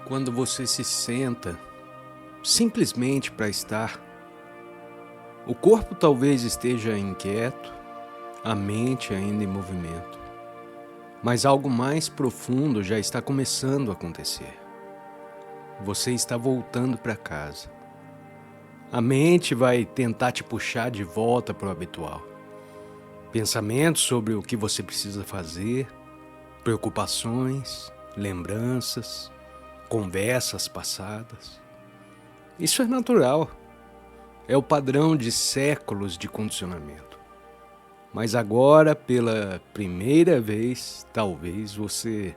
Quando você se senta simplesmente para estar, o corpo talvez esteja inquieto, a mente ainda em movimento, mas algo mais profundo já está começando a acontecer. Você está voltando para casa. A mente vai tentar te puxar de volta para o habitual. Pensamentos sobre o que você precisa fazer, preocupações, lembranças, conversas passadas. Isso é natural. É o padrão de séculos de condicionamento. Mas agora, pela primeira vez, talvez você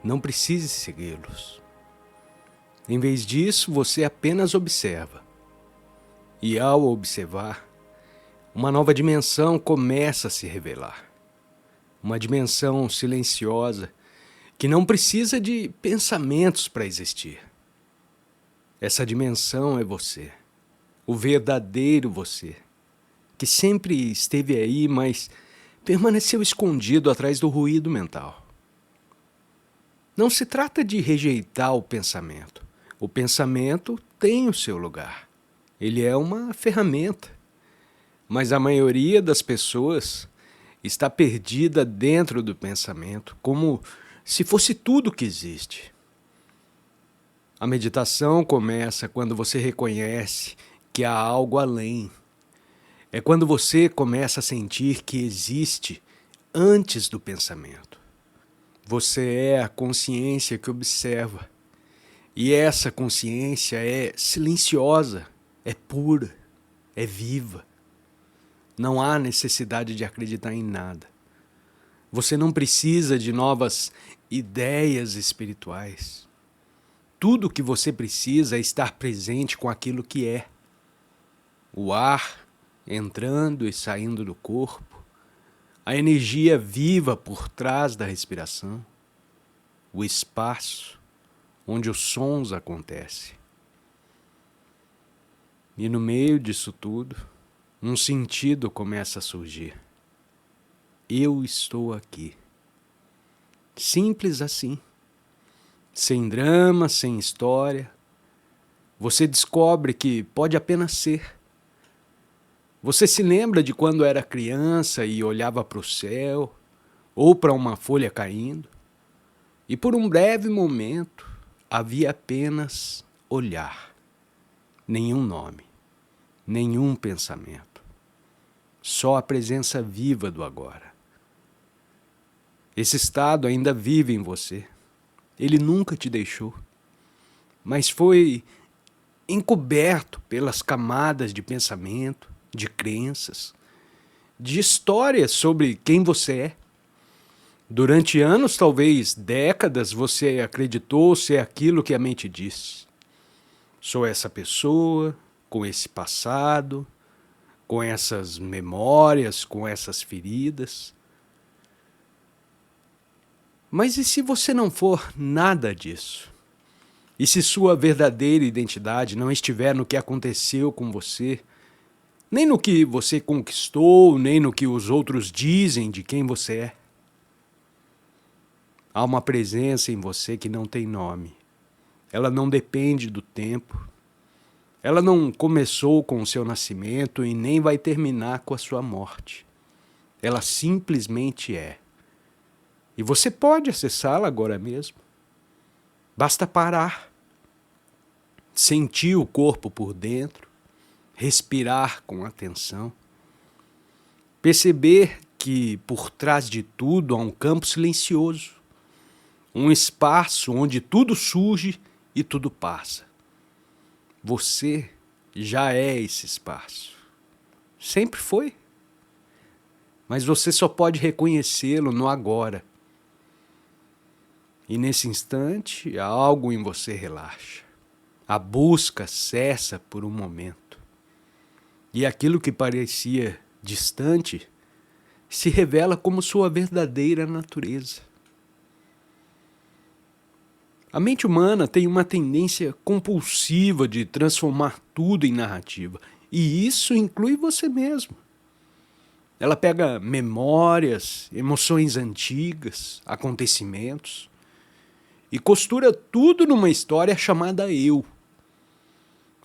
não precise segui-los. Em vez disso, você apenas observa. E ao observar, uma nova dimensão começa a se revelar. Uma dimensão silenciosa que não precisa de pensamentos para existir. Essa dimensão é você. O verdadeiro você, que sempre esteve aí, mas permaneceu escondido atrás do ruído mental. Não se trata de rejeitar o pensamento. O pensamento tem o seu lugar. Ele é uma ferramenta. Mas a maioria das pessoas está perdida dentro do pensamento, como se fosse tudo que existe. A meditação começa quando você reconhece que há algo além. É quando você começa a sentir que existe antes do pensamento. Você é a consciência que observa. E essa consciência é silenciosa, é pura, é viva. Não há necessidade de acreditar em nada. Você não precisa de novas ideias espirituais. Tudo o que você precisa é estar presente com aquilo que é. O ar entrando e saindo do corpo, a energia viva por trás da respiração, o espaço onde os sons acontecem. E no meio disso tudo, um sentido começa a surgir. Eu estou aqui. Simples assim. Sem drama, sem história. Você descobre que pode apenas ser. Você se lembra de quando era criança e olhava para o céu, ou para uma folha caindo, e por um breve momento havia apenas olhar. Nenhum nome, nenhum pensamento. Só a presença viva do agora. Esse estado ainda vive em você. Ele nunca te deixou, mas foi encoberto pelas camadas de pensamento, de crenças, de histórias sobre quem você é. Durante anos, talvez décadas, você acreditou ser aquilo que a mente diz. Sou essa pessoa, com esse passado, com essas memórias, com essas feridas. Mas e se você não for nada disso? E se sua verdadeira identidade não estiver no que aconteceu com você, nem no que você conquistou, nem no que os outros dizem de quem você é? Há uma presença em você que não tem nome. Ela não depende do tempo. Ela não começou com o seu nascimento e nem vai terminar com a sua morte. Ela simplesmente é. E você pode acessá-la agora mesmo. Basta parar, sentir o corpo por dentro, respirar com atenção, perceber que por trás de tudo há um campo silencioso, um espaço onde tudo surge e tudo passa. Você já é esse espaço. Sempre foi. Mas você só pode reconhecê-lo no agora. E nesse instante, algo em você relaxa. A busca cessa por um momento. E aquilo que parecia distante se revela como sua verdadeira natureza. A mente humana tem uma tendência compulsiva de transformar tudo em narrativa. E isso inclui você mesmo. Ela pega memórias, emoções antigas, acontecimentos, e costura tudo numa história chamada eu.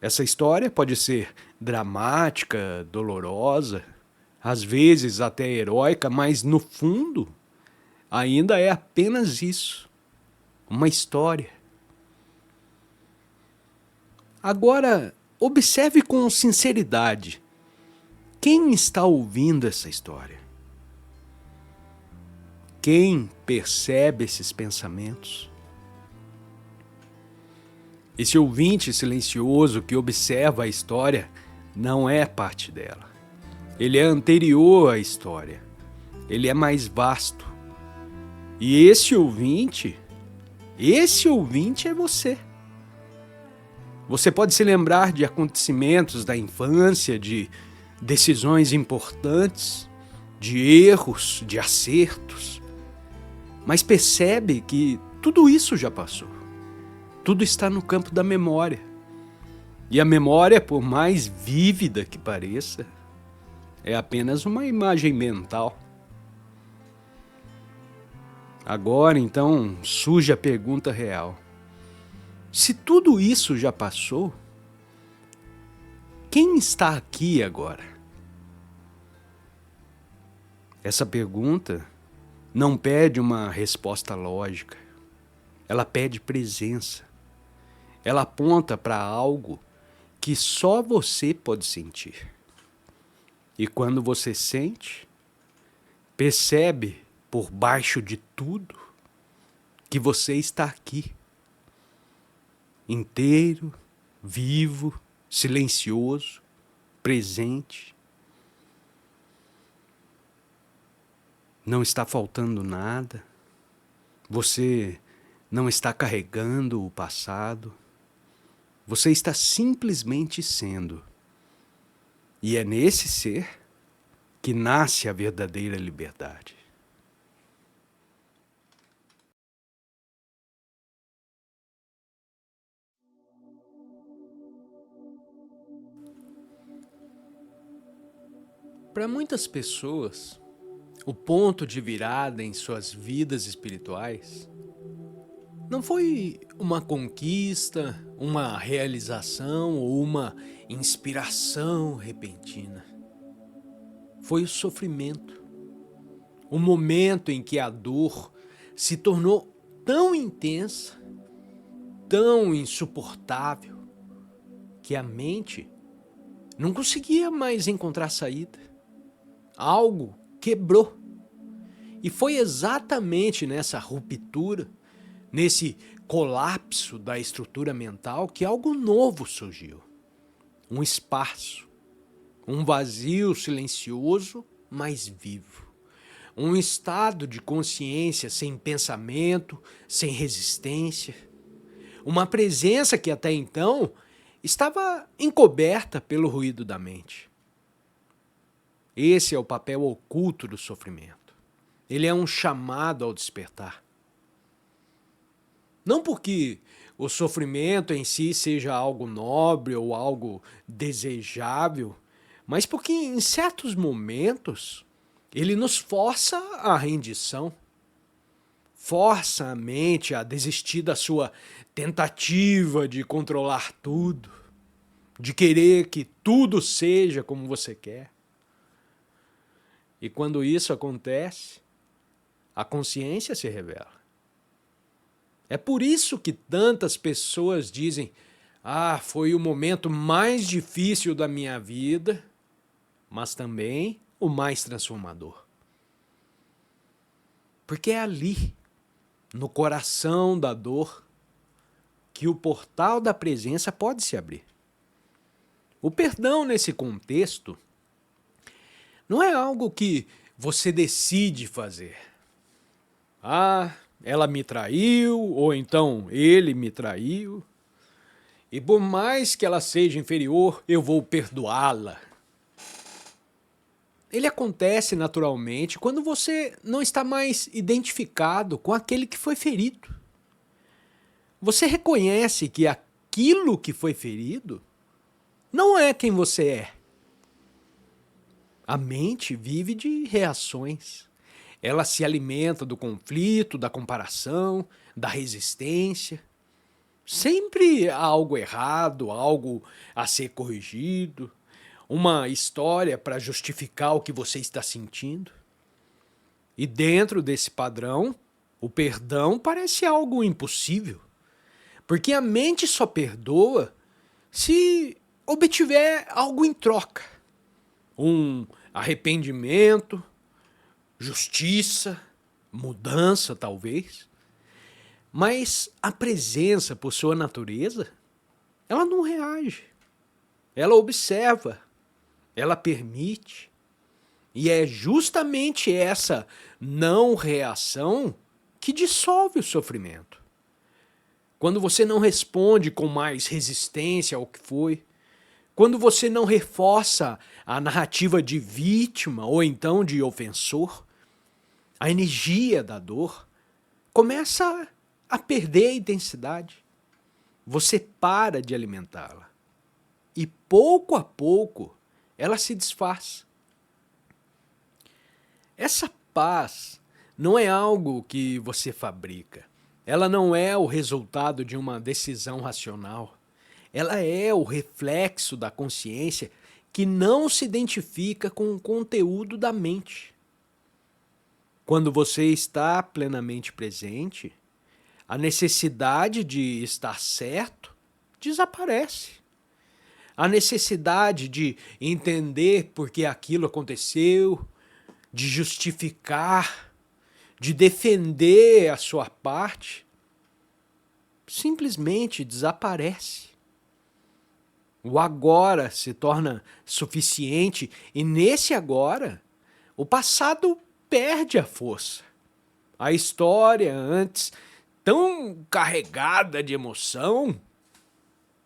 Essa história pode ser dramática, dolorosa, às vezes até heróica, mas no fundo ainda é apenas isso, uma história. Agora, observe com sinceridade quem está ouvindo essa história. Quem percebe esses pensamentos? Esse ouvinte silencioso que observa a história não é parte dela. Ele é anterior à história. Ele é mais vasto. E esse ouvinte é você. Você pode se lembrar de acontecimentos da infância, de decisões importantes, de erros, de acertos. Mas percebe que tudo isso já passou. Tudo está no campo da memória. E a memória, por mais vívida que pareça, é apenas uma imagem mental. Agora, então, surge a pergunta real. Se tudo isso já passou, quem está aqui agora? Essa pergunta não pede uma resposta lógica. Ela pede presença. Ela aponta para algo que só você pode sentir. E quando você sente, percebe por baixo de tudo que você está aqui, inteiro, vivo, silencioso, presente. Não está faltando nada. Você não está carregando o passado. Você está simplesmente sendo. E é nesse ser que nasce a verdadeira liberdade. Para muitas pessoas, o ponto de virada em suas vidas espirituais não foi uma conquista, uma realização ou uma inspiração repentina. Foi o sofrimento. O momento em que a dor se tornou tão intensa, tão insuportável, que a mente não conseguia mais encontrar saída. Algo quebrou. E foi exatamente nessa ruptura, nesse colapso da estrutura mental, que algo novo surgiu. Um espaço, um vazio silencioso, mas vivo. Um estado de consciência sem pensamento, sem resistência. Uma presença que até então estava encoberta pelo ruído da mente. Esse é o papel oculto do sofrimento. Ele é um chamado ao despertar. Não porque o sofrimento em si seja algo nobre ou algo desejável, mas porque em certos momentos ele nos força à rendição. Força a mente a desistir da sua tentativa de controlar tudo, de querer que tudo seja como você quer. E quando isso acontece, a consciência se revela. É por isso que tantas pessoas dizem: ah, foi o momento mais difícil da minha vida, mas também o mais transformador. Porque é ali, no coração da dor, que o portal da presença pode se abrir. O perdão nesse contexto não é algo que você decide fazer. Ah, ela me traiu, ou então ele me traiu, e por mais que ela seja inferior, eu vou perdoá-la. Ele acontece naturalmente quando você não está mais identificado com aquele que foi ferido. Você reconhece que aquilo que foi ferido não é quem você é. A mente vive de reações. Ela se alimenta do conflito, da comparação, da resistência. Sempre há algo errado, algo a ser corrigido, uma história para justificar o que você está sentindo. E dentro desse padrão, o perdão parece algo impossível, porque a mente só perdoa se obtiver algo em troca. Um arrependimento, justiça, mudança talvez. Mas a presença, por sua natureza, ela não reage. Ela observa, ela permite. E é justamente essa não reação que dissolve o sofrimento. Quando você não responde com mais resistência ao que foi, quando você não reforça a narrativa de vítima ou então de ofensor, a energia da dor começa a perder a intensidade. Você para de alimentá-la. E pouco a pouco ela se desfaz. Essa paz não é algo que você fabrica. Ela não é o resultado de uma decisão racional. Ela é o reflexo da consciência que não se identifica com o conteúdo da mente. Quando você está plenamente presente, a necessidade de estar certo desaparece. A necessidade de entender por que aquilo aconteceu, de justificar, de defender a sua parte, simplesmente desaparece. O agora se torna suficiente e nesse agora, o passado perde a força. A história, antes tão carregada de emoção,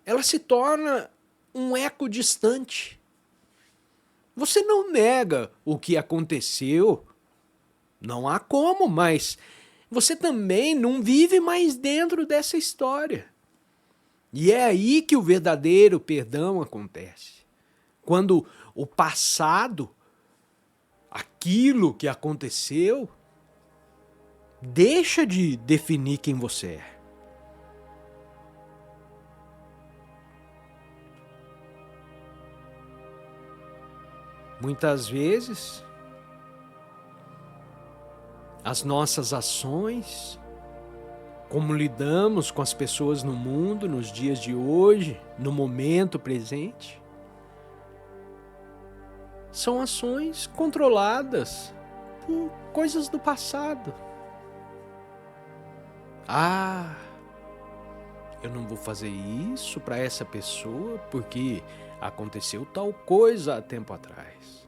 ela se torna um eco distante. Você não nega o que aconteceu, não há como, mas você também não vive mais dentro dessa história. E é aí que o verdadeiro perdão acontece. Quando o passado, aquilo que aconteceu, deixa de definir quem você é. Muitas vezes, as nossas ações, como lidamos com as pessoas no mundo, nos dias de hoje, no momento presente, são ações controladas por coisas do passado. Ah, eu não vou fazer isso para essa pessoa porque aconteceu tal coisa há tempo atrás.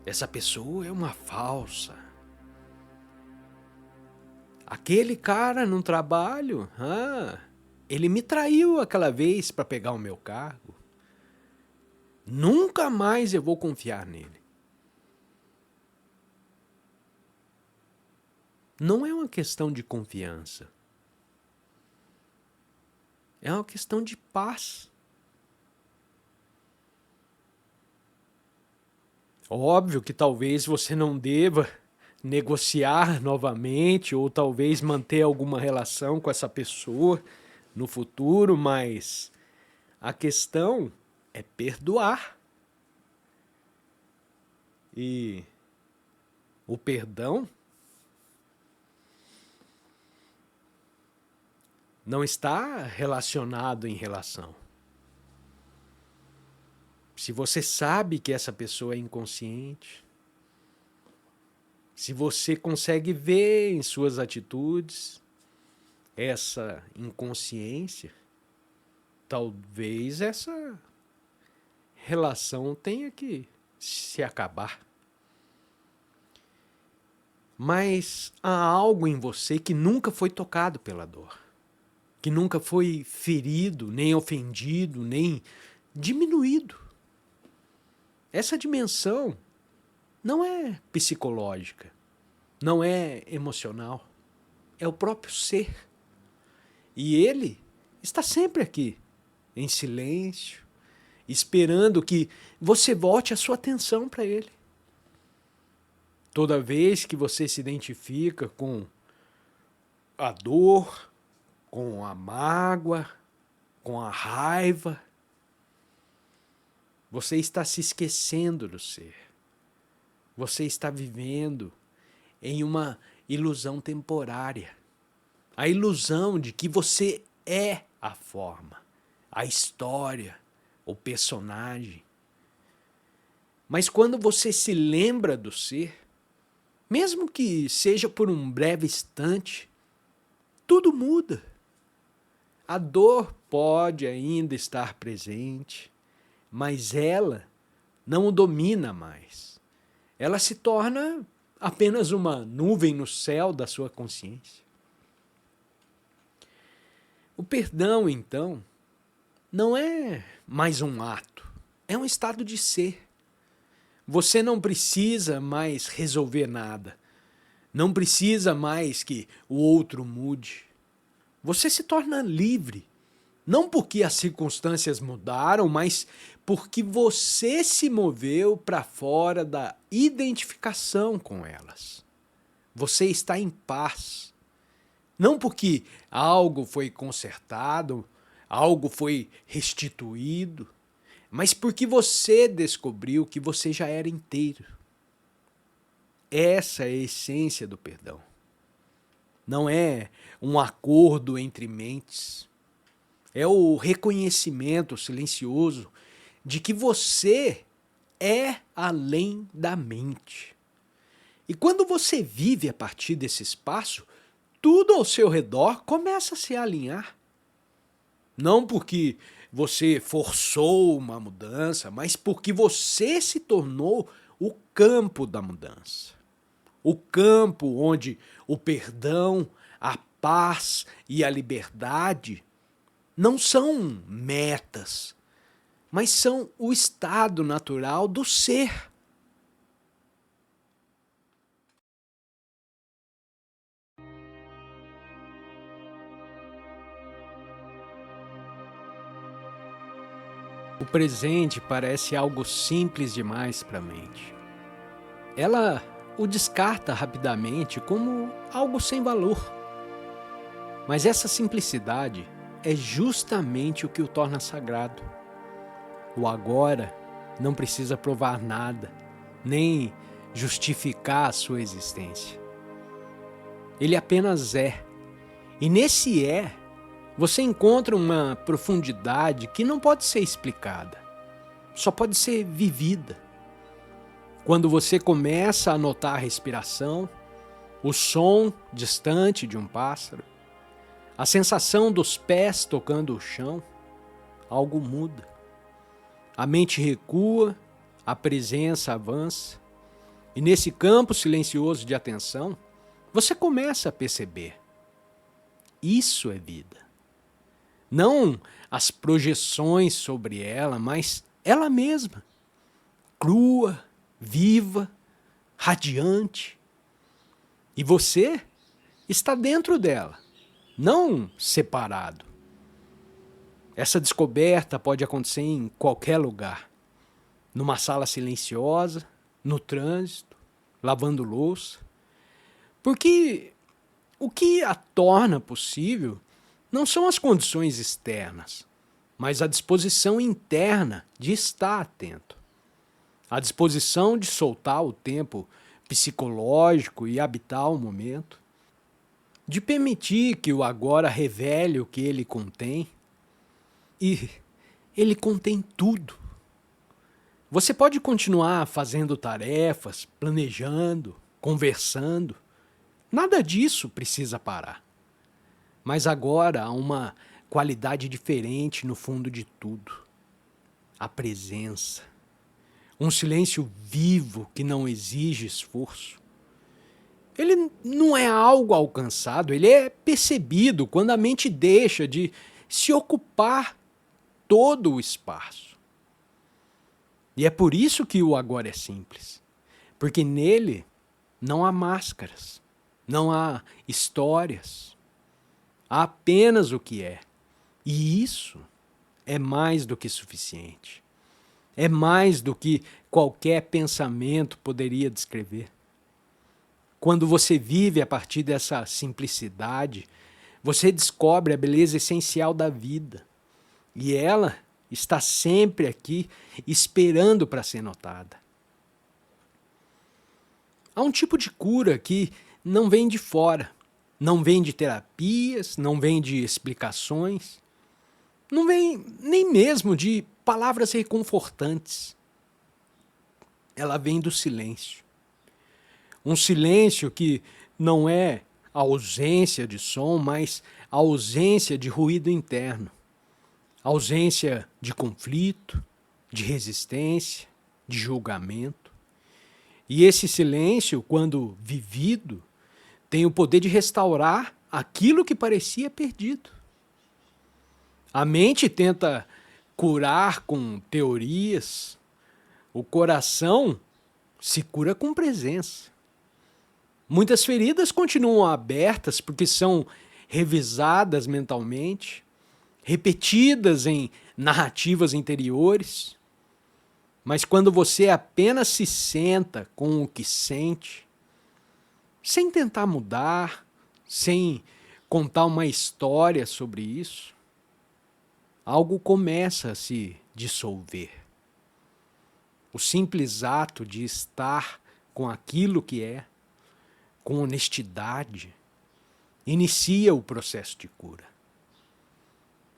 Essa pessoa é uma falsa. Aquele cara no trabalho, ele me traiu aquela vez para pegar o meu cargo. Nunca mais eu vou confiar nele. Não é uma questão de confiança. É uma questão de paz. Óbvio que talvez você não deva negociar novamente ou talvez manter alguma relação com essa pessoa no futuro, mas a questão é perdoar. E o perdão não está relacionado em relação. Se você sabe que essa pessoa é inconsciente, se você consegue ver em suas atitudes essa inconsciência, talvez essa relação tenha que se acabar. Mas há algo em você que nunca foi tocado pela dor, que nunca foi ferido, nem ofendido, nem diminuído. Essa dimensão não é psicológica, não é emocional, é o próprio ser. E ele está sempre aqui, em silêncio, esperando que você volte a sua atenção para ele. Toda vez que você se identifica com a dor, com a mágoa, com a raiva. Você está se esquecendo do ser. Você está vivendo em uma ilusão temporária. A ilusão de que você é a forma, a história, o personagem. Mas quando você se lembra do ser, mesmo que seja por um breve instante, tudo muda. A dor pode ainda estar presente, mas ela não o domina mais. Ela se torna apenas uma nuvem no céu da sua consciência. O perdão, então, não é mais um ato, é um estado de ser. Você não precisa mais resolver nada. Não precisa mais que o outro mude. Você se torna livre. Não porque as circunstâncias mudaram, mas porque você se moveu para fora da identificação com elas. Você está em paz. Não porque algo foi consertado, algo foi restituído, mas porque você descobriu que você já era inteiro. Essa é a essência do perdão. Não é um acordo entre mentes. É o reconhecimento silencioso de que você é além da mente. E quando você vive a partir desse espaço, tudo ao seu redor começa a se alinhar. Não porque você forçou uma mudança, mas porque você se tornou o campo da mudança. O campo onde o perdão, a paz e a liberdade não são metas, mas são o estado natural do ser. O presente parece algo simples demais para a mente. Ela o descarta rapidamente como algo sem valor. Mas essa simplicidade é justamente o que o torna sagrado. O agora não precisa provar nada, nem justificar a sua existência. Ele apenas é. E nesse você encontra uma profundidade que não pode ser explicada, só pode ser vivida. Quando você começa a notar a respiração, o som distante de um pássaro, a sensação dos pés tocando o chão, algo muda. A mente recua, a presença avança, e nesse campo silencioso de atenção, você começa a perceber. Isso é vida. Não as projeções sobre ela, mas ela mesma, crua, viva, radiante. E você está dentro dela, não separado. Essa descoberta pode acontecer em qualquer lugar. Numa sala silenciosa, no trânsito, lavando louça. Porque o que a torna possível não são as condições externas, mas a disposição interna de estar atento. A disposição de soltar o tempo psicológico e habitar o momento. De permitir que o agora revele o que ele contém. E ele contém tudo. Você pode continuar fazendo tarefas, planejando, conversando. Nada disso precisa parar. Mas agora há uma qualidade diferente no fundo de tudo. A presença. Um silêncio vivo que não exige esforço. Ele não é algo alcançado, ele é percebido quando a mente deixa de se ocupar todo o espaço. E é por isso que o agora é simples. Porque nele não há máscaras, não há histórias. Há apenas o que é. E isso é mais do que suficiente. É mais do que qualquer pensamento poderia descrever. Quando você vive a partir dessa simplicidade, você descobre a beleza essencial da vida. E ela está sempre aqui, esperando para ser notada. Há um tipo de cura que não vem de fora, não vem de terapias, não vem de explicações, não vem nem mesmo de palavras reconfortantes. Ela vem do silêncio. Um silêncio que não é a ausência de som, mas a ausência de ruído interno. A ausência de conflito, de resistência, de julgamento. E esse silêncio, quando vivido, tem o poder de restaurar aquilo que parecia perdido. A mente tenta curar com teorias, o coração se cura com presença. Muitas feridas continuam abertas porque são revisadas mentalmente, repetidas em narrativas interiores. Mas quando você apenas se senta com o que sente, sem tentar mudar, sem contar uma história sobre isso, algo começa a se dissolver. O simples ato de estar com aquilo que é, com honestidade, inicia o processo de cura.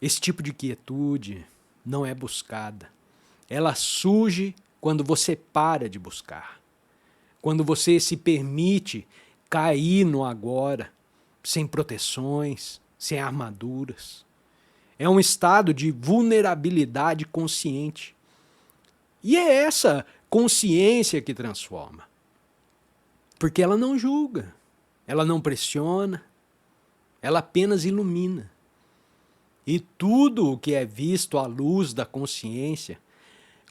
Esse tipo de quietude não é buscada. Ela surge quando você para de buscar. Quando você se permite cair no agora, sem proteções, sem armaduras. É um estado de vulnerabilidade consciente. E é essa consciência que transforma. Porque ela não julga, ela não pressiona, ela apenas ilumina. E tudo o que é visto à luz da consciência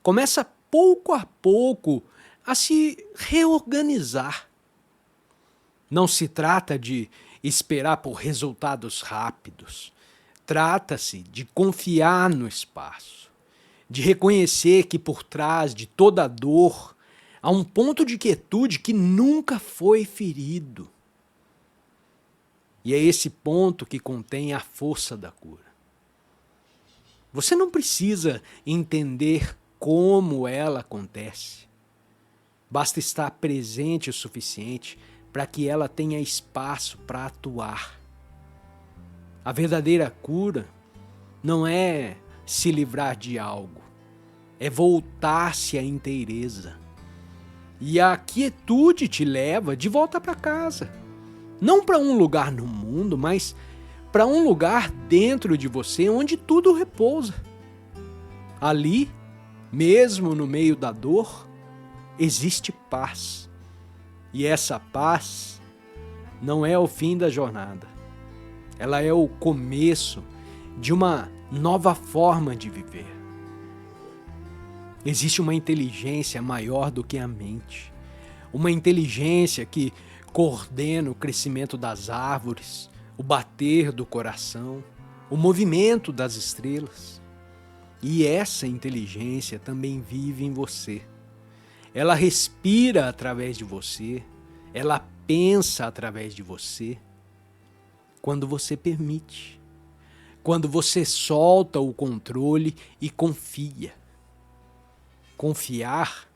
começa pouco a pouco a se reorganizar. Não se trata de esperar por resultados rápidos. Trata-se de confiar no espaço, de reconhecer que por trás de toda dor há um ponto de quietude que nunca foi ferido. E é esse ponto que contém a força da cura. Você não precisa entender como ela acontece. Basta estar presente o suficiente para que ela tenha espaço para atuar. A verdadeira cura não é se livrar de algo, é voltar-se à inteireza. E a quietude te leva de volta para casa. Não para um lugar no mundo, mas para um lugar dentro de você onde tudo repousa. Ali, mesmo no meio da dor, existe paz. E essa paz não é o fim da jornada. Ela é o começo de uma nova forma de viver. Existe uma inteligência maior do que a mente. Uma inteligência que coordena o crescimento das árvores, o bater do coração, o movimento das estrelas. E essa inteligência também vive em você. Ela respira através de você, ela pensa através de você. Quando você permite, quando você solta o controle e confia. Confiar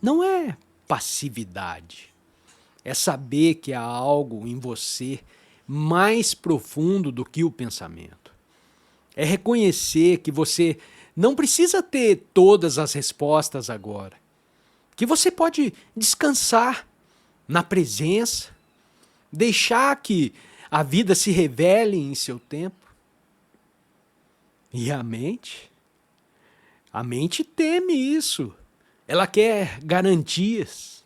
não é passividade, é saber que há algo em você mais profundo do que o pensamento. É reconhecer que você não precisa ter todas as respostas agora, que você pode descansar na presença, deixar que a vida se revele em seu tempo. E a mente teme isso. Ela quer garantias.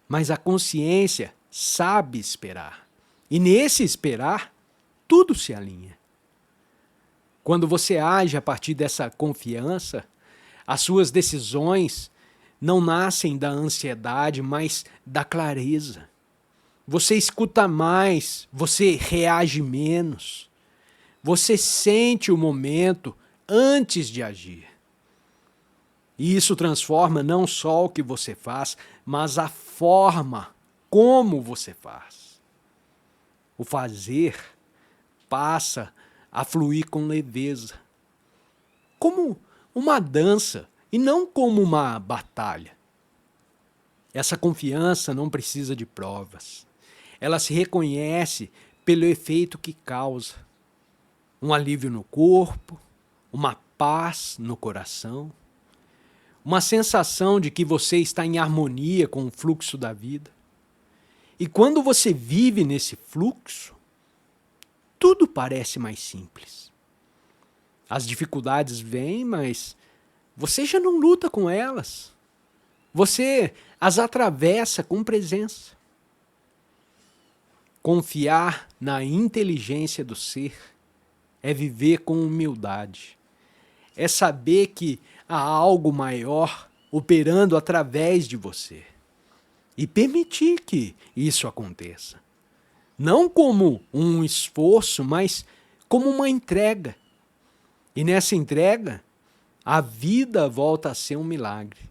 Mas a consciência sabe esperar. E nesse esperar, tudo se alinha. Quando você age a partir dessa confiança, as suas decisões não nascem da ansiedade, mas da clareza. Você escuta mais, você reage menos. Você sente o momento antes de agir. E isso transforma não só o que você faz, mas a forma como você faz. O fazer passa a fluir com leveza, como uma dança e não como uma batalha. Essa confiança não precisa de provas. Ela se reconhece pelo efeito que causa. Um alívio no corpo, uma paz no coração, uma sensação de que você está em harmonia com o fluxo da vida. E quando você vive nesse fluxo, tudo parece mais simples. As dificuldades vêm, mas você já não luta com elas. Você as atravessa com presença. Confiar na inteligência do ser é viver com humildade. É saber que há algo maior operando através de você. E permitir que isso aconteça. Não como um esforço, mas como uma entrega. E nessa entrega, a vida volta a ser um milagre.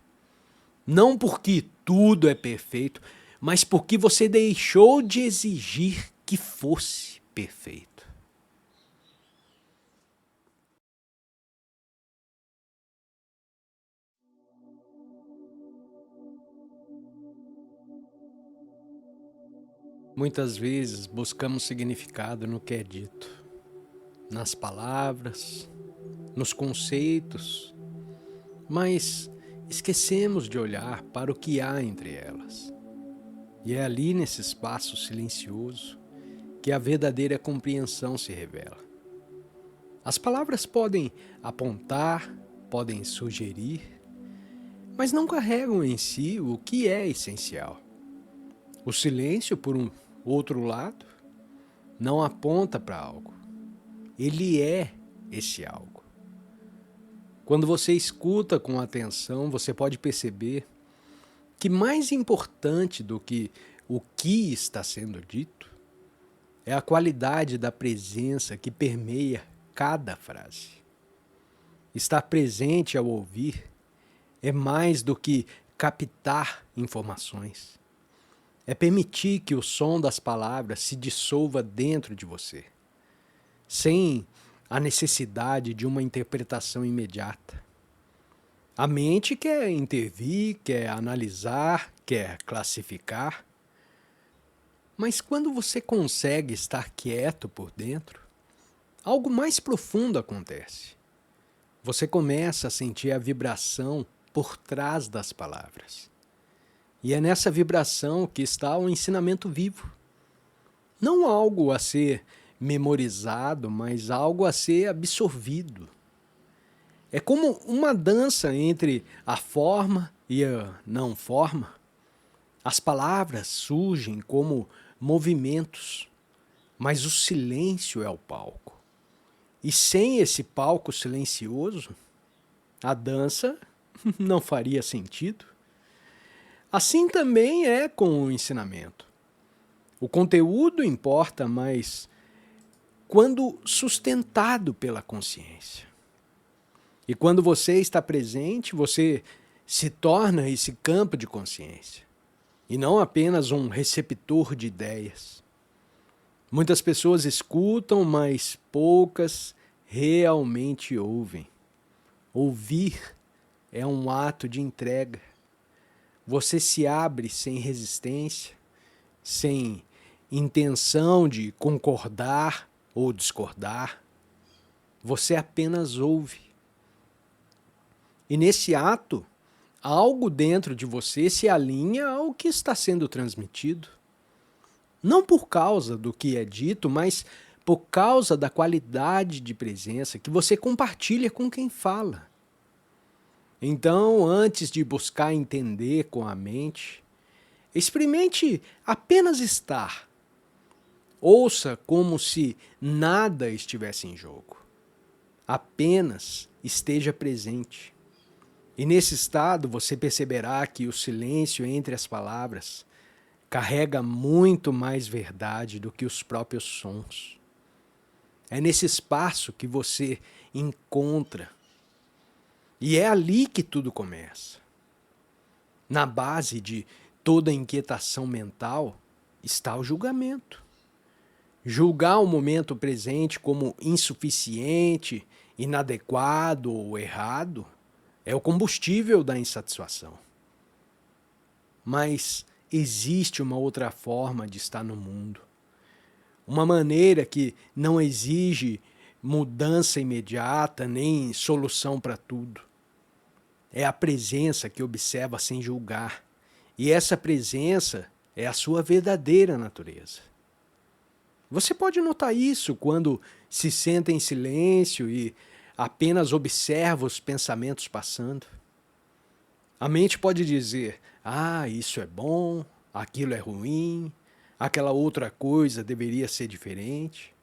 Não porque tudo é perfeito, mas porque você deixou de exigir que fosse perfeito. Muitas vezes buscamos significado no que é dito, nas palavras, nos conceitos, mas esquecemos de olhar para o que há entre elas. E é ali, nesse espaço silencioso, que a verdadeira compreensão se revela. As palavras podem apontar, podem sugerir, mas não carregam em si o que é essencial. O silêncio, por um outro lado, não aponta para algo. Ele é esse algo. Quando você escuta com atenção, você pode perceber que mais importante do que o que está sendo dito é a qualidade da presença que permeia cada frase. Estar presente ao ouvir é mais do que captar informações. É permitir que o som das palavras se dissolva dentro de você, sem a necessidade de uma interpretação imediata. A mente quer intervir, quer analisar, quer classificar. Mas quando você consegue estar quieto por dentro, algo mais profundo acontece. Você começa a sentir a vibração por trás das palavras. E é nessa vibração que está o ensinamento vivo. Não algo a ser memorizado, mas algo a ser absorvido. É como uma dança entre a forma e a não forma. As palavras surgem como movimentos, mas o silêncio é o palco. E sem esse palco silencioso, a dança não faria sentido. Assim também é com o ensinamento. O conteúdo importa, mas quando sustentado pela consciência. E quando você está presente, você se torna esse campo de consciência. E não apenas um receptor de ideias. Muitas pessoas escutam, mas poucas realmente ouvem. Ouvir é um ato de entrega. Você se abre sem resistência, sem intenção de concordar ou discordar. Você apenas ouve. E nesse ato, algo dentro de você se alinha ao que está sendo transmitido. Não por causa do que é dito, mas por causa da qualidade de presença que você compartilha com quem fala. Então, antes de buscar entender com a mente, experimente apenas estar. Ouça como se nada estivesse em jogo. Apenas esteja presente. E nesse estado você perceberá que o silêncio entre as palavras carrega muito mais verdade do que os próprios sons. É nesse espaço que você encontra. E é ali que tudo começa. Na base de toda inquietação mental está o julgamento. Julgar o momento presente como insuficiente, inadequado ou errado é o combustível da insatisfação. Mas existe uma outra forma de estar no mundo. Uma maneira que não exige mudança imediata nem solução para tudo. É a presença que observa sem julgar. E essa presença é a sua verdadeira natureza. Você pode notar isso quando se senta em silêncio e apenas observa os pensamentos passando. A mente pode dizer, isso é bom, aquilo é ruim, aquela outra coisa deveria ser diferente.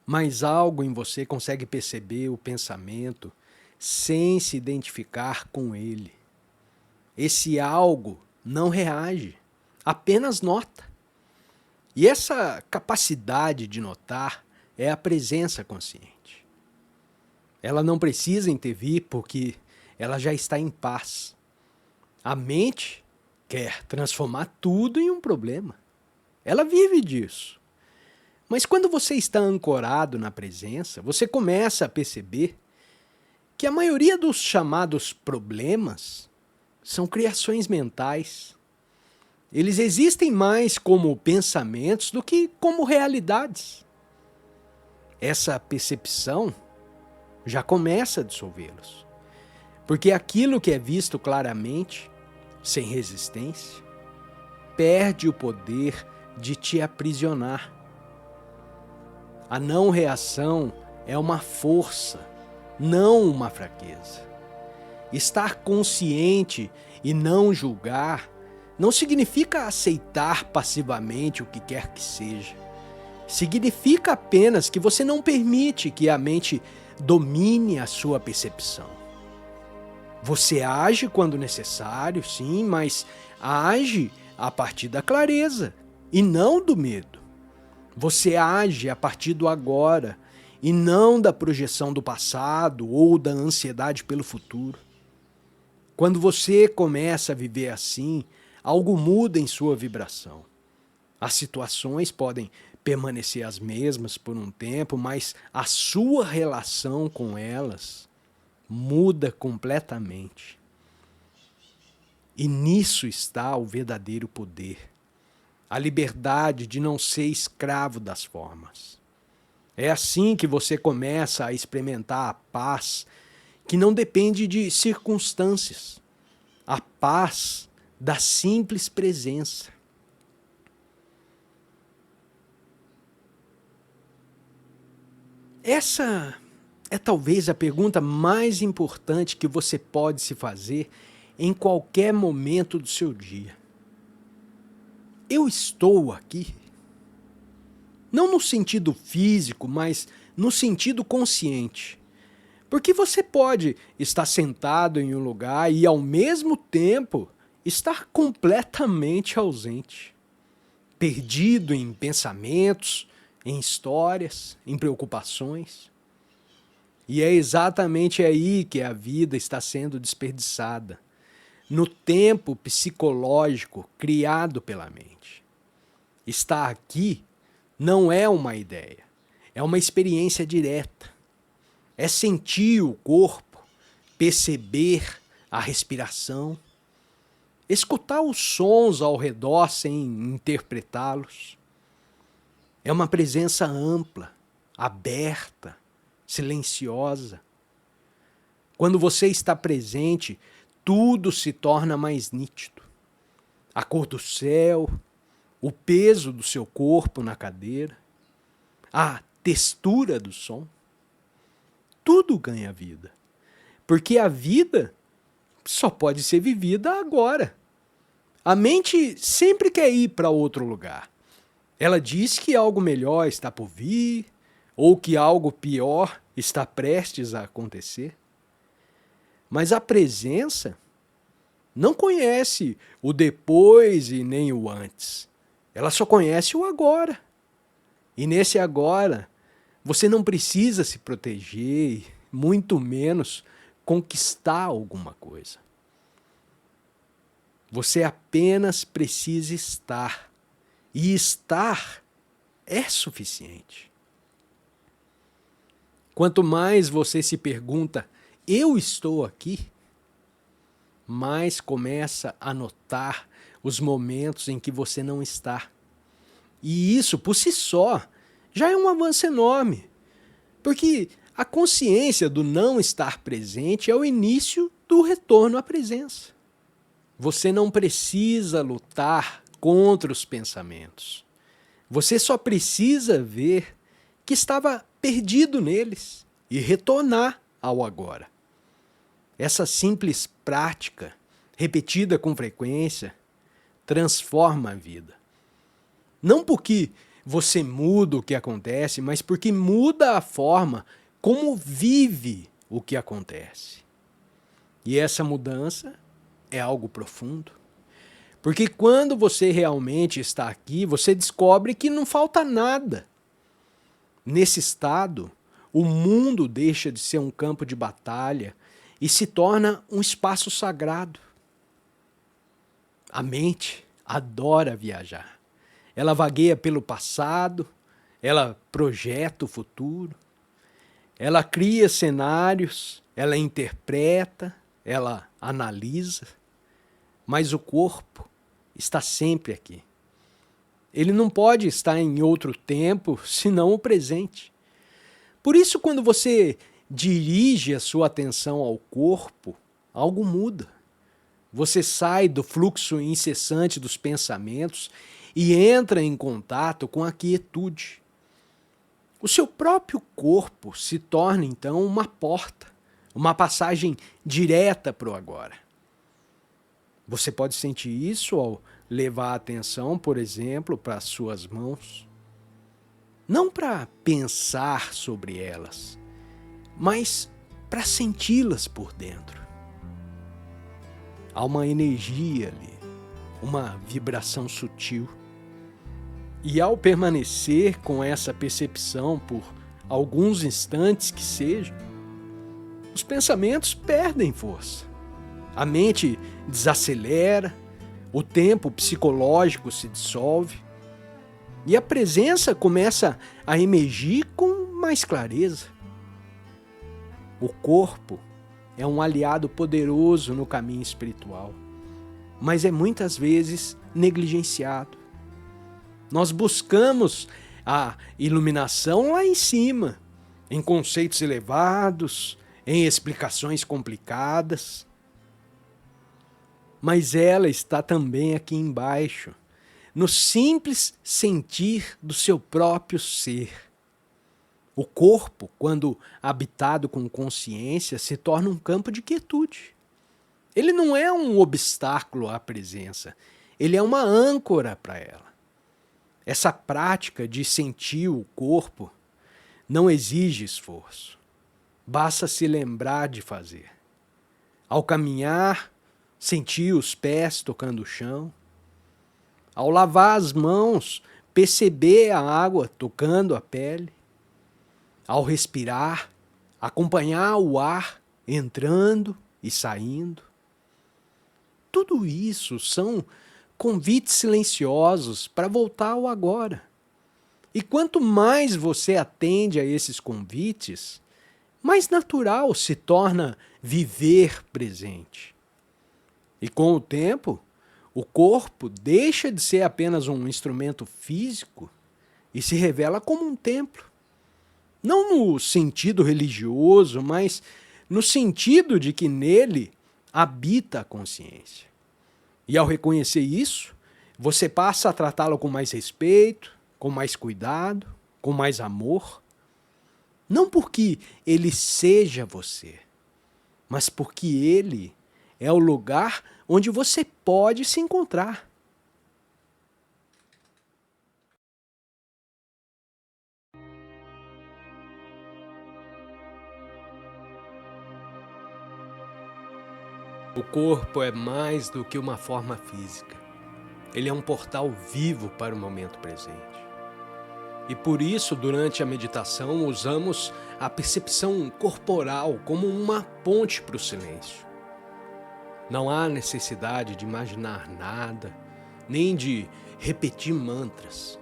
Mas algo em você consegue perceber o pensamento sem se identificar com ele. Esse algo não reage, apenas nota. E essa capacidade de notar é a presença consciente. Ela não precisa intervir porque ela já está em paz. A mente quer transformar tudo em um problema. Ela vive disso. Mas quando você está ancorado na presença, você começa a perceber que a maioria dos chamados problemas são criações mentais. Eles existem mais como pensamentos do que como realidades. Essa percepção já começa a dissolvê-los. Porque aquilo que é visto claramente, sem resistência, perde o poder de te aprisionar. A não reação é uma força, não uma fraqueza. Estar consciente e não julgar não significa aceitar passivamente o que quer que seja. Significa apenas que você não permite que a mente domine a sua percepção. Você age quando necessário, sim, mas age a partir da clareza e não do medo. Você age a partir do agora e não da projeção do passado ou da ansiedade pelo futuro. Quando você começa a viver assim, algo muda em sua vibração. As situações podem permanecer as mesmas por um tempo, mas a sua relação com elas muda completamente. E nisso está o verdadeiro poder. A liberdade de não ser escravo das formas. É assim que você começa a experimentar a paz que não depende de circunstâncias. A paz da simples presença. Essa é talvez a pergunta mais importante que você pode se fazer em qualquer momento do seu dia. Eu estou aqui? Não no sentido físico, mas no sentido consciente. Porque você pode estar sentado em um lugar e, ao mesmo tempo, estar completamente ausente. Perdido em pensamentos, em histórias, em preocupações. E é exatamente aí que a vida está sendo desperdiçada. No tempo psicológico criado pela mente. Estar aqui não é uma ideia, é uma experiência direta. É sentir o corpo, perceber a respiração, escutar os sons ao redor sem interpretá-los. É uma presença ampla, aberta, silenciosa. Quando você está presente, tudo se torna mais nítido. A cor do céu, o peso do seu corpo na cadeira, a textura do som. Tudo ganha vida. Porque a vida só pode ser vivida agora. A mente sempre quer ir para outro lugar. Ela diz que algo melhor está por vir, ou que algo pior está prestes a acontecer. Mas a presença não conhece o depois e nem o antes. Ela só conhece o agora. E nesse agora, você não precisa se proteger, muito menos conquistar alguma coisa. Você apenas precisa estar. E estar é suficiente. Quanto mais você se pergunta, eu estou aqui, mais começa a notar os momentos em que você não está. E isso, por si só, já é um avanço enorme. Porque a consciência do não estar presente é o início do retorno à presença. Você não precisa lutar contra os pensamentos. Você só precisa ver que estava perdido neles e retornar ao agora. Essa simples prática, repetida com frequência, transforma a vida. Não porque você muda o que acontece, mas porque muda a forma como vive o que acontece. E essa mudança é algo profundo. Porque quando você realmente está aqui, você descobre que não falta nada. Nesse estado, o mundo deixa de ser um campo de batalha e se torna um espaço sagrado. A mente adora viajar. Ela vagueia pelo passado, ela projeta o futuro, ela cria cenários, ela interpreta, ela analisa, mas o corpo está sempre aqui. Ele não pode estar em outro tempo, senão o presente. Por isso, quando você dirige a sua atenção ao corpo, algo muda. Você sai do fluxo incessante dos pensamentos e entra em contato com a quietude. O seu próprio corpo se torna, então, uma porta, uma passagem direta para o agora. Você pode sentir isso ao levar a atenção, por exemplo, para as suas mãos. Não para pensar sobre elas, mas para senti-las por dentro. Há uma energia ali, uma vibração sutil. E ao permanecer com essa percepção por alguns instantes que sejam, os pensamentos perdem força. A mente desacelera, o tempo psicológico se dissolve e a presença começa a emergir com mais clareza. O corpo é um aliado poderoso no caminho espiritual, mas é muitas vezes negligenciado. Nós buscamos a iluminação lá em cima, em conceitos elevados, em explicações complicadas. Mas ela está também aqui embaixo, no simples sentir do seu próprio ser. O corpo, quando habitado com consciência, se torna um campo de quietude. Ele não é um obstáculo à presença, ele é uma âncora para ela. Essa prática de sentir o corpo não exige esforço. Basta se lembrar de fazer. Ao caminhar, sentir os pés tocando o chão. Ao lavar as mãos, perceber a água tocando a pele. Ao respirar, acompanhar o ar entrando e saindo. Tudo isso são convites silenciosos para voltar ao agora. E quanto mais você atende a esses convites, mais natural se torna viver presente. E com o tempo, o corpo deixa de ser apenas um instrumento físico e se revela como um templo. Não no sentido religioso, mas no sentido de que nele habita a consciência. E ao reconhecer isso, você passa a tratá-lo com mais respeito, com mais cuidado, com mais amor. Não porque ele seja você, mas porque ele é o lugar onde você pode se encontrar. O corpo é mais do que uma forma física. Ele é um portal vivo para o momento presente. E por isso, durante a meditação, usamos a percepção corporal como uma ponte para o silêncio. Não há necessidade de imaginar nada, nem de repetir mantras.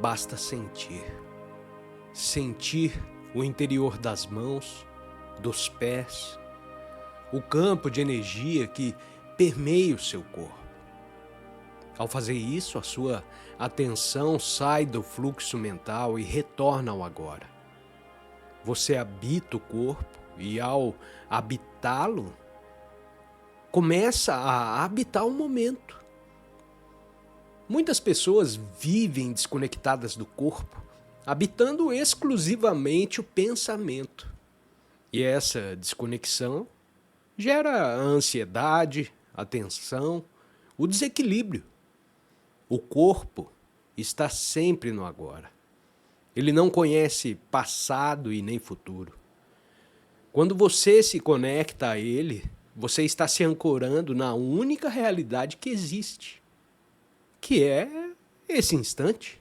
Basta sentir. Sentir o interior das mãos, dos pés, o campo de energia que permeia o seu corpo. Ao fazer isso, a sua atenção sai do fluxo mental e retorna ao agora. Você habita o corpo e, ao habitá-lo, começa a habitar o momento. Muitas pessoas vivem desconectadas do corpo, habitando exclusivamente o pensamento. E essa desconexão gera a ansiedade, a tensão, o desequilíbrio. O corpo está sempre no agora. Ele não conhece passado e nem futuro. Quando você se conecta a ele, você está se ancorando na única realidade que existe, que é esse instante.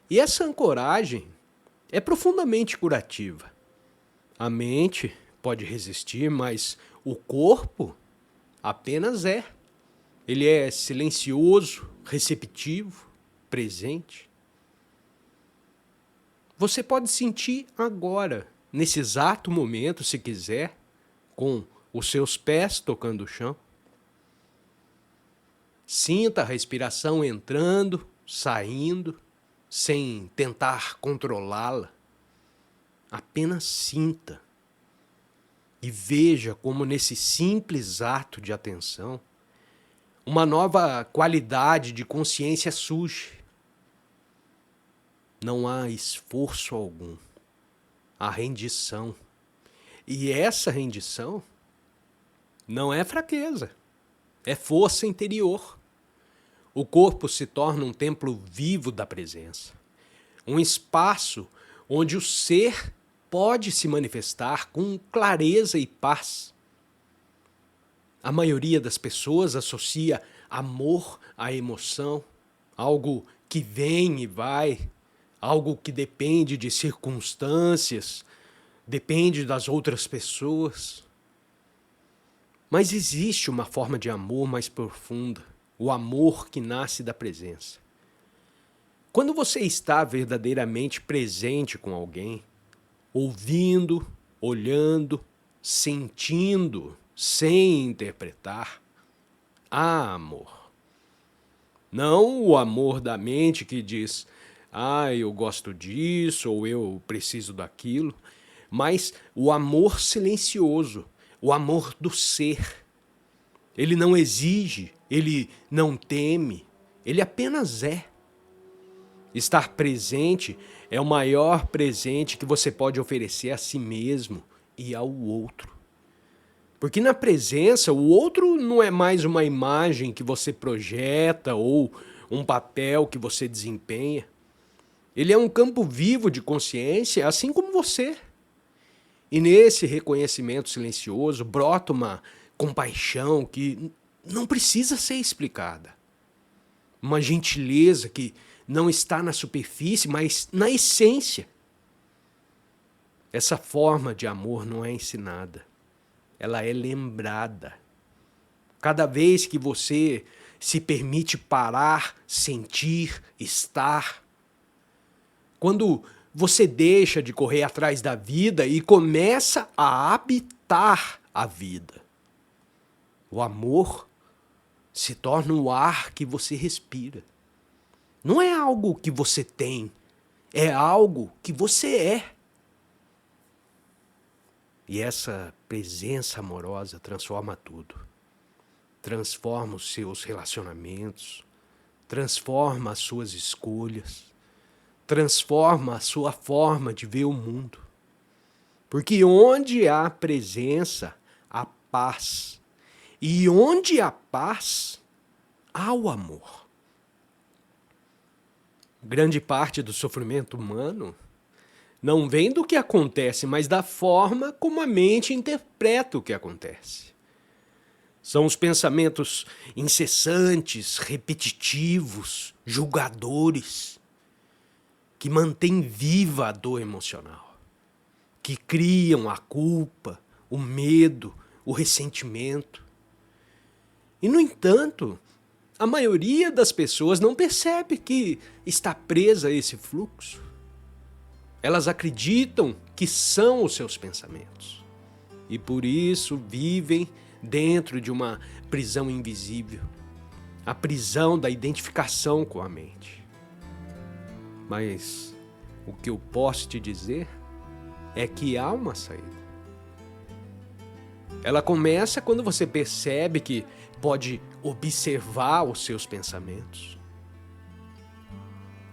E essa ancoragem é profundamente curativa. A mente pode resistir, mas o corpo apenas é. Ele é silencioso, receptivo, presente. Você pode sentir agora, nesse exato momento, se quiser, com os seus pés tocando o chão. Sinta a respiração entrando, saindo, sem tentar controlá-la. Apenas sinta. E veja como nesse simples ato de atenção, uma nova qualidade de consciência surge. Não há esforço algum. Há rendição. E essa rendição não é fraqueza, é força interior. O corpo se torna um templo vivo da presença. Um espaço onde o ser pode se manifestar com clareza e paz. A maioria das pessoas associa amor à emoção, algo que vem e vai, algo que depende de circunstâncias, depende das outras pessoas. Mas existe uma forma de amor mais profunda, o amor que nasce da presença. Quando você está verdadeiramente presente com alguém, ouvindo, olhando, sentindo, sem interpretar, há amor. Não o amor da mente que diz, eu gosto disso ou eu preciso daquilo, mas o amor silencioso, o amor do ser. Ele não exige, ele não teme, ele apenas é. Estar presente é o maior presente que você pode oferecer a si mesmo e ao outro. Porque na presença, o outro não é mais uma imagem que você projeta ou um papel que você desempenha. Ele é um campo vivo de consciência, assim como você. E nesse reconhecimento silencioso brota uma compaixão que não precisa ser explicada. Uma gentileza que não está na superfície, mas na essência. Essa forma de amor não é ensinada. Ela é lembrada. Cada vez que você se permite parar, sentir, estar. Quando você deixa de correr atrás da vida e começa a habitar a vida. O amor se torna o ar que você respira. Não é algo que você tem, é algo que você é. E essa presença amorosa transforma tudo. Transforma os seus relacionamentos, transforma as suas escolhas, transforma a sua forma de ver o mundo. Porque onde há presença, há paz. E onde há paz, há o amor. Grande parte do sofrimento humano não vem do que acontece, mas da forma como a mente interpreta o que acontece. São os pensamentos incessantes, repetitivos, julgadores, que mantêm viva a dor emocional, que criam a culpa, o medo, o ressentimento. E, no entanto, a maioria das pessoas não percebe que está presa a esse fluxo. Elas acreditam que são os seus pensamentos e por isso vivem dentro de uma prisão invisível, a prisão da identificação com a mente. Mas o que eu posso te dizer é que há uma saída. Ela começa quando você percebe que pode observar os seus pensamentos.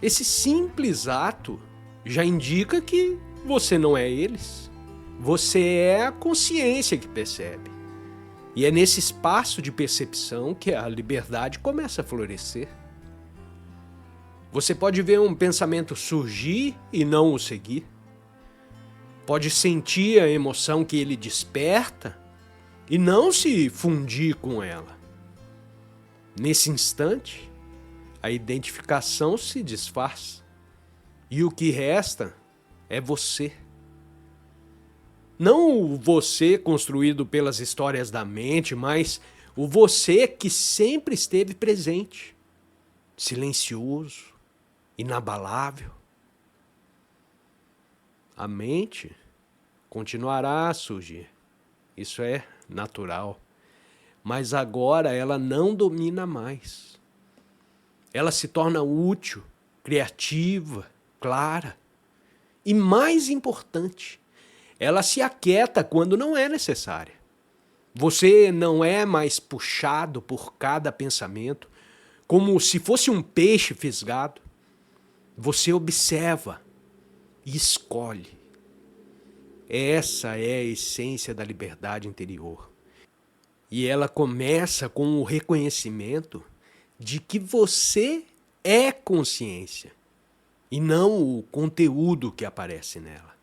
Esse simples ato já indica que você não é eles. Você é a consciência que percebe. E é nesse espaço de percepção que a liberdade começa a florescer. Você pode ver um pensamento surgir e não o seguir. Pode sentir a emoção que ele desperta e não se fundir com ela. Nesse instante, a identificação se desfaz e o que resta é você. Não o você construído pelas histórias da mente, mas o você que sempre esteve presente, silencioso, inabalável. A mente continuará a surgir, isso é natural, mas agora ela não domina mais. Ela se torna útil, criativa, clara e, mais importante, ela se aquieta quando não é necessária. Você não é mais puxado por cada pensamento como se fosse um peixe fisgado. Você observa e escolhe. Essa é a essência da liberdade interior. E ela começa com o reconhecimento de que você é consciência e não o conteúdo que aparece nela.